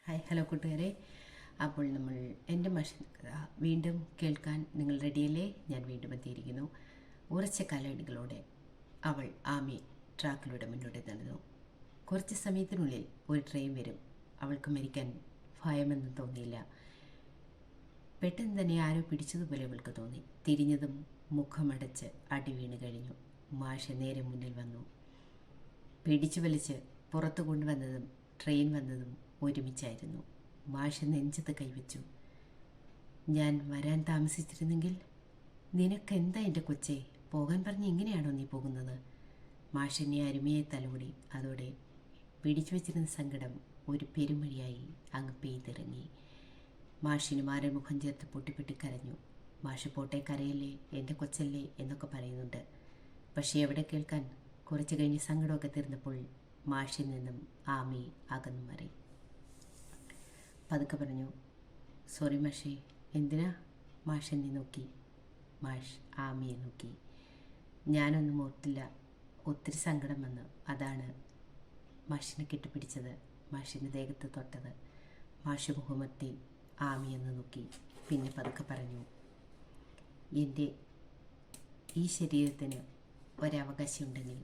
Hi hello കൂട്ടുകാരെ. അപ്പോൾ നമ്മൾ എൻ്റെ മഷി വീണ്ടും കേൾക്കാൻ നിങ്ങൾ റെഡിയല്ലേ? ഞാൻ വീണ്ടും എത്തിയിരിക്കുന്നു. ഉറച്ച കാലടികളോടെ അവൾ ആമി ട്രാക്കിലൂടെ മുന്നോട്ട് നടന്നു. കുറച്ച് സമയത്തിനുള്ളിൽ ഒരു ട്രെയിൻ വരും. അവൾക്ക് മരിക്കാൻ ഭയമൊന്നും തോന്നിയില്ല. പെട്ടെന്ന് തന്നെ ആരോ പിടിച്ചതുപോലെ അവൾക്ക് തോന്നി. തിരിഞ്ഞതും മുഖമടച്ച് അടി വീണ് കഴിഞ്ഞു. മാഷ് നേരെ മുന്നിൽ വന്നു. പിടിച്ചു വലിച്ച് പുറത്തു കൊണ്ടുവന്നതും ട്രെയിൻ വന്നതും ഒരുമിച്ചായിരുന്നു. മാഷ് നെഞ്ചത്ത് കൈവച്ചു. ഞാൻ വരാൻ താമസിച്ചിരുന്നെങ്കിൽ നിനക്കെന്താ എൻ്റെ കൊച്ചേ, പോകാൻ പറഞ്ഞ് ഇങ്ങനെയാണോ നീ പോകുന്നത്? മാഷിനെ അരുമയെ തലോടി. അതോടെ പിടിച്ചു വച്ചിരുന്ന സങ്കടം ഒരു പെരുമഴിയായി അങ്ങ് പെയ്തിറങ്ങി. മാഷിന് മാരൻ മുഖം ചേർത്ത് പൊട്ടിപ്പൊട്ടി കരഞ്ഞു. മാഷ് പോട്ടെ, കരയല്ലേ, എൻ്റെ കൊച്ചല്ലേ എന്നൊക്കെ പറയുന്നുണ്ട്. പക്ഷേ എവിടെ കേൾക്കാൻ. കുറച്ച് കഴിഞ്ഞ് സങ്കടമൊക്കെ തീർന്നപ്പോൾ മാഷിൽ നിന്നും ആമി അകന്നു മാറി. പതുക്കെ പറഞ്ഞു, സോറി മാഷേ. എന്തിനാ? മാഷ് എന്നെ നോക്കി. മാഷ് ആമിയെ നോക്കി. ഞാനൊന്നും ഓർത്തില്ല, ഒത്തിരി സങ്കടം വന്നു, അതാണ് മാഷിനെ കെട്ടിപ്പിടിച്ചത്, മാഷിൻ്റെ ദേഹത്ത് തൊട്ടത്. മാഷ് മുഖമത്തി ആമിയെന്ന് നോക്കി. പിന്നെ പതുക്കെ പറഞ്ഞു, എൻ്റെ ഈ ശരീരത്തിന് ഒരവകാശമുണ്ടെങ്കിൽ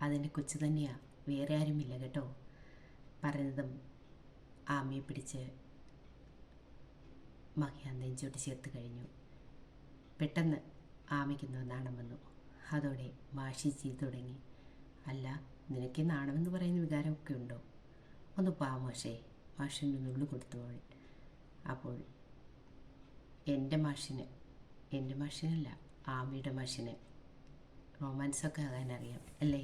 അതിൻ്റെ കൊച്ചു തന്നെയാ, വേറെ ആരുമില്ല കേട്ടോ. പറഞ്ഞതും ആമിയെ പിടിച്ച് മഹിയ നെഞ്ചോട്ട് ചേർത്ത് കഴിഞ്ഞു. പെട്ടെന്ന് ആമിക്കുന്ന നാണം വന്നു. അതോടെ മാഷി ചെയ്തു തുടങ്ങി. അല്ല, നിനക്ക് നാണമെന്ന് പറയുന്ന വികാരമൊക്കെ ഉണ്ടോ? ഒന്ന് പാ മാഷേ. മാഷിന് നുള്ളു കൊടുത്തു അവൾ. അപ്പോൾ എൻ്റെ മാഷിനല്ല, ആമിയുടെ മാഷിന് റൊമാൻസൊക്കെ ആകാനറിയാം അല്ലേ?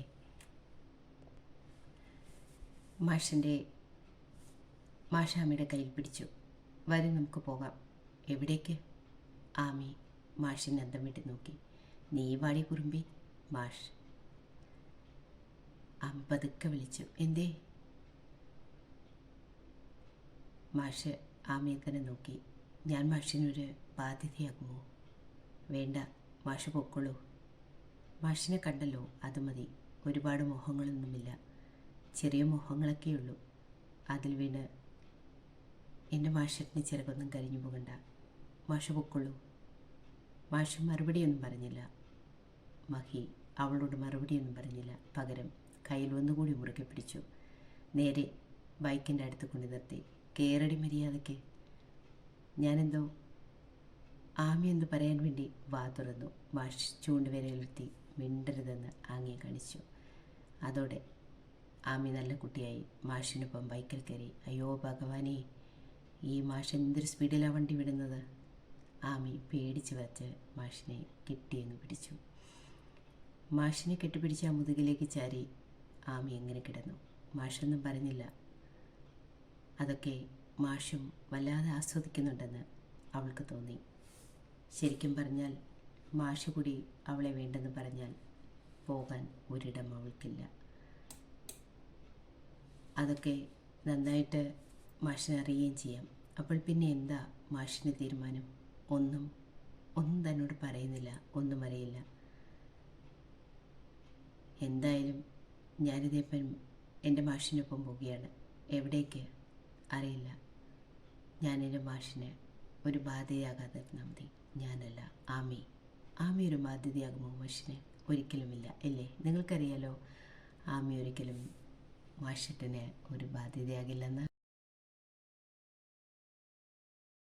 മാഷാമിയുടെ കയ്യിൽ പിടിച്ചു. വരും, നമുക്ക് പോകാം. എവിടേക്ക്? ആമി മാഷിനെ അന്തം വിട്ട് നോക്കി. നീ വാടി കുറുമ്പി. മാഷ് ആമി പതുക്കെ വിളിച്ചു. എന്തേ? മാഷ് ആമിയെ തന്നെ നോക്കി. ഞാൻ മാഷിനൊരു ബാധ്യതയാകുമോ? വേണ്ട, മാഷ് പൊക്കോളൂ. മാഷിനെ കണ്ടല്ലോ, അത് മതി. ഒരുപാട് മോഹങ്ങളൊന്നുമില്ല, ചെറിയ മോഹങ്ങളൊക്കെയുള്ളൂ. അതിൽ വീണ് എൻ്റെ മാഷിന് ചിറകൊന്നും കരിഞ്ഞു പോകണ്ട. മാഷ് പൊക്കൊള്ളൂ. മാഷ് മറുപടിയൊന്നും പറഞ്ഞില്ല. മഹി അവളോട് മറുപടിയൊന്നും പറഞ്ഞില്ല. പകരം കയ്യിൽ ഒന്നുകൂടി മുറുകെ പിടിച്ചു. നേരെ ബൈക്കിൻ്റെ അടുത്ത് കൊണ്ടു നിർത്തി. കേറടി മര്യാദയ്ക്ക്. ഞാനെന്തോ ആമി എന്ന് പറയാൻ വേണ്ടി വാ തുറന്നു. മാഷ് ചൂണ്ടുവിരലിലെത്തി മിണ്ടരുതെന്ന് ആംഗ്യം കാണിച്ചു. അതോടെ ആമി നല്ല കുട്ടിയായി മാഷിനൊപ്പം ബൈക്കിൽ കയറി. അയ്യോ ഭഗവാനേ, ഈ മാഷ് എന്തൊരു സ്പീഡിലാണ് വണ്ടി വിടുന്നത്. ആമി പേടിച്ച് വച്ച് മാഷിനെ കെട്ടിയെന്ന് പിടിച്ചു. മാഷിനെ കെട്ടിപ്പിടിച്ച് ആ മുതുകിലേക്ക് ചാരി ആമി എങ്ങനെ കിടന്നു. മാഷൊന്നും പറഞ്ഞില്ല. അതൊക്കെ മാഷും വല്ലാതെ ആസ്വദിക്കുന്നുണ്ടെന്ന് അവൾക്ക് തോന്നി. ശരിക്കും പറഞ്ഞാൽ മാഷ് കൂടി അവളെ വേണ്ടെന്ന് പറഞ്ഞാൽ പോകാൻ ഒരിടം അവൾക്കില്ല. അതൊക്കെ നന്നായിട്ട് മാഷിനെ അറിയുകയും ചെയ്യാം. അപ്പോൾ പിന്നെ എന്താ മാഷിൻ്റെ തീരുമാനം? ഒന്നും തന്നോട് പറയുന്നില്ല, ഒന്നും അറിയില്ല. എന്തായാലും ഞാനിതേപ്പം എൻ്റെ മാഷിനൊപ്പം പോവുകയാണ്. എവിടേക്ക് അറിയില്ല. ഞാൻ എൻ്റെ മാഷിന് ഒരു ബാധ്യതയാകാതിരുന്നാൽ മതി. ഞാനല്ല, ആമി ഒരു ബാധ്യതയാകുമോ മാഷിന്? ഒരിക്കലുമില്ല, അല്ലേ? നിങ്ങൾക്കറിയാലോ, ആമി ഒരിക്കലും മാഷിന് ഒരു ബാധ്യതയാകില്ലെന്ന്.